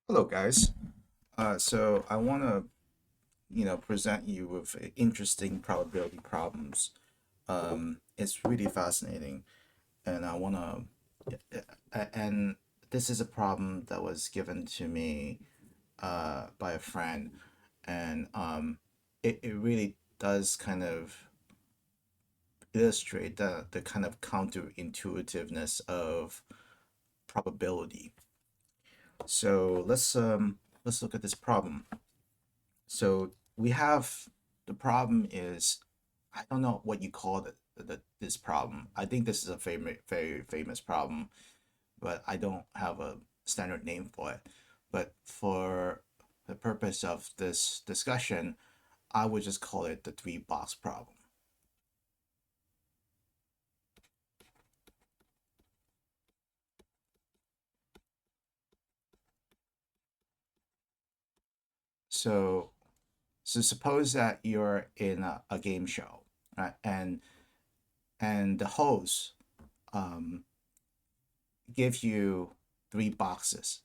Hello, guys. So I want to, present you with interesting probability problems. It's really fascinating, and I want and this is a problem that was given to me by a friend, and it really does kind of illustrate the kind of counterintuitiveness of probability. So let's look at this problem. So we have the problem is I don't know what you call this problem. I think this is a very famous problem, but I don't have a standard name for it. But for the purpose of this discussion, I would just call it the three box problem. So so suppose that you're in a game show, right? And the host um, gives you three boxes: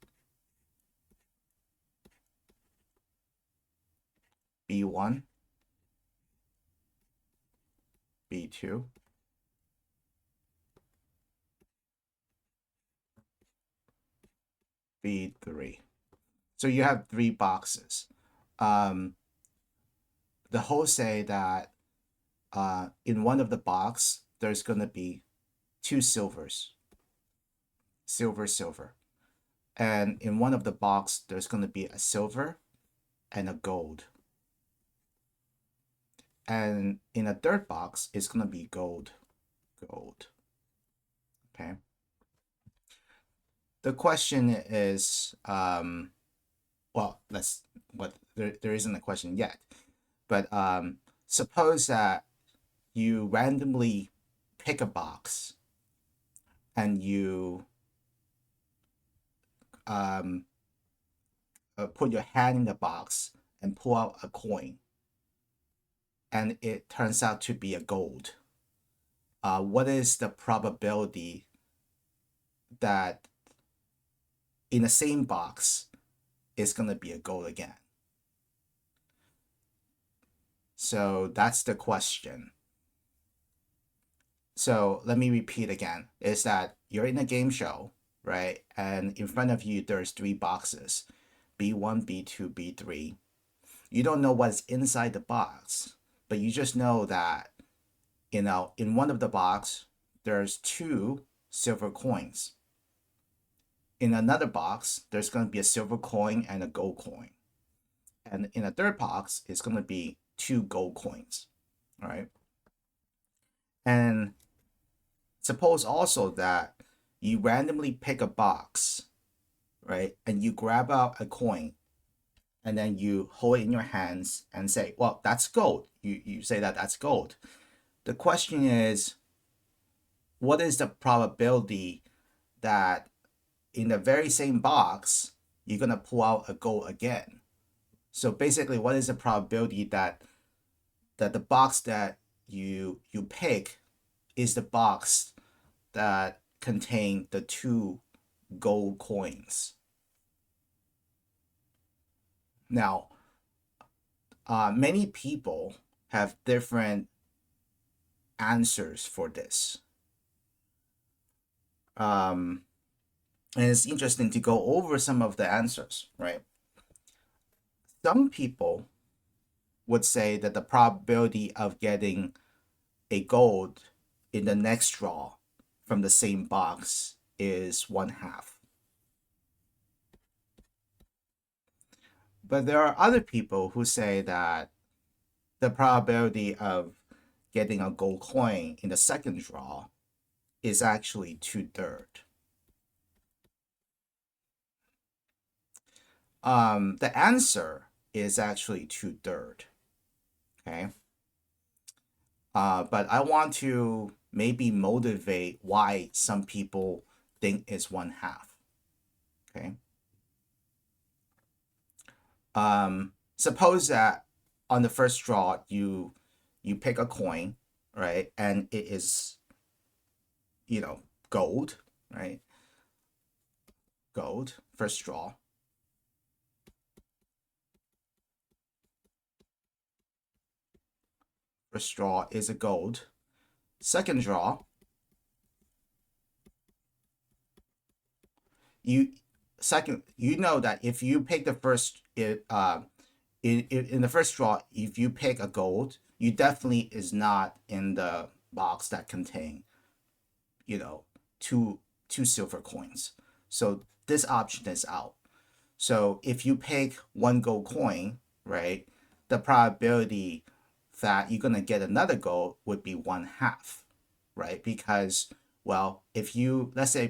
B1, B2, B3. So you have three boxes. Um, the host say that in one of the box there's gonna be two silvers, silver, silver, and in one of the box there's gonna be a silver and a gold, and in a third box it's gonna be gold, gold. Okay. The question is, well, let's what there isn't a question yet, but suppose that you randomly pick a box and you um, put your hand in the box and pull out a coin, and it turns out to be a gold. What is the probability that in the same box it's going to be a gold again? So that's the question. So let me repeat again: is that you're in a game show, right? And in front of you, there's three boxes: B1, B2, B3. You don't know what's inside the box, but you just know that, in one of the box, there's two silver coins. In another box, there's going to be a silver coin and a gold coin. And in a third box, it's going to be two gold coins, right? And suppose also that you randomly pick a box, right? And you grab out a coin and then you hold it in your hands and say, well, that's gold. You say that that's gold. The question is, what is the probability that in the very same box, you're going to pull out a gold again? So basically, what is the probability that the box that you pick is the box that contain the two gold coins? Now, many people have different answers for this. Um, and it's interesting to go over some of the answers, right? Some people would say that the probability of getting a gold in the next draw from the same box is one half. But there are other people who say that the probability of getting a gold coin in the second draw is actually two-thirds. The answer is actually two-thirds. Okay. But I want to maybe motivate why some people think it's one half. Okay. Suppose that on the first draw you pick a coin, right, and it is, you know, gold, right? Gold, first draw. First draw is a gold. Second draw, you know that if you pick the first in the first draw, if you pick a gold, you definitely is not in the box that contain, you know, two silver coins. So this option is out. So if you pick one gold coin, right, the probability that you're gonna get another gold would be 1/2, right? Because, well, if you, let's say,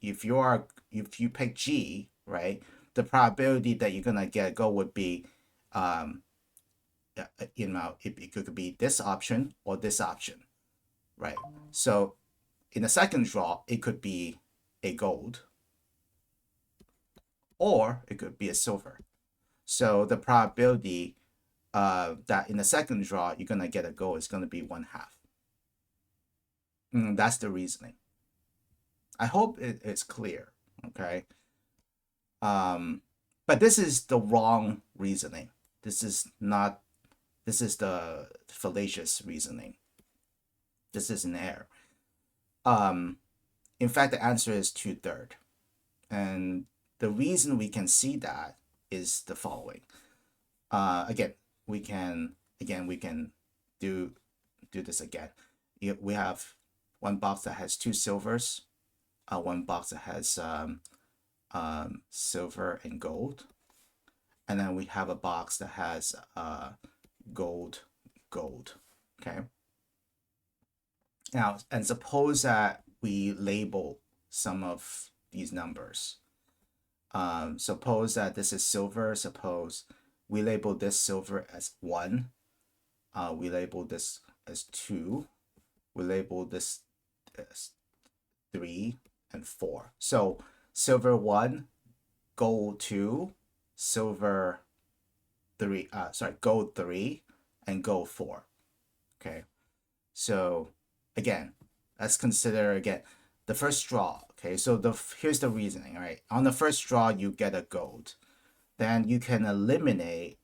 if you pick G, right, the probability that you're gonna get a gold would be, it could be this option or this option, right? So in the second draw, it could be a gold, or it could be a silver. So the probability that in the second draw you're gonna get a gold is gonna be 1/2. That's the reasoning. I hope it's clear. Okay. But this is the wrong reasoning. This is not. This is the fallacious reasoning. This is an error. In fact, the answer is 2/3, and the reason we can see that is the following. Again, we can do this again. We have one box that has 2 silvers, one box that has silver and gold, and then we have a box that has gold. Okay. Now, and suppose that we label some of these numbers. Suppose that this is silver. Suppose we label this silver as 1. We label this as 2. We label this as 3 and 4. So silver 1, gold 2, silver 3, gold 3, and gold 4. Okay. So again, let's consider again the first draw. Okay, so here's the reasoning, right? On the first draw, you get a gold. Then you can eliminate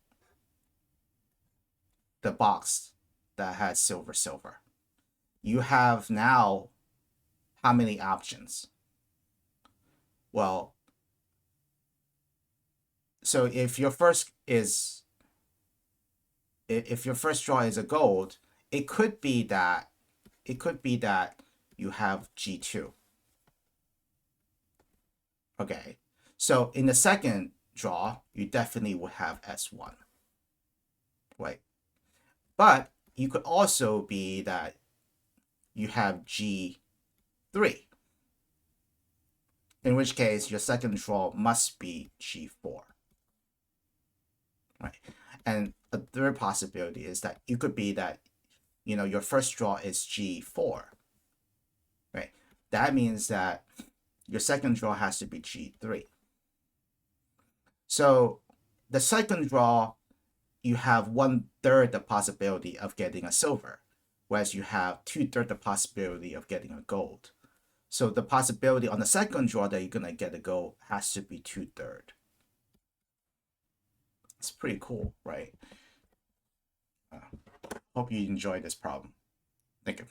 the box that has silver. You have now how many options? Well, so if your first draw is a gold, it could be that you have G2. Okay, so in the second draw, you definitely would have S1, right? But you could also be that you have G3, in which case your second draw must be G4, right? And a third possibility is that you could be that, your first draw is G4, right? That means that your second draw has to be G3. So the second draw, you have 1/3 the possibility of getting a silver, whereas you have 2/3 the possibility of getting a gold. So the possibility on the second draw that you're gonna get a gold has to be 2/3. It's pretty cool, right? Hope you enjoyed this problem. Thank you.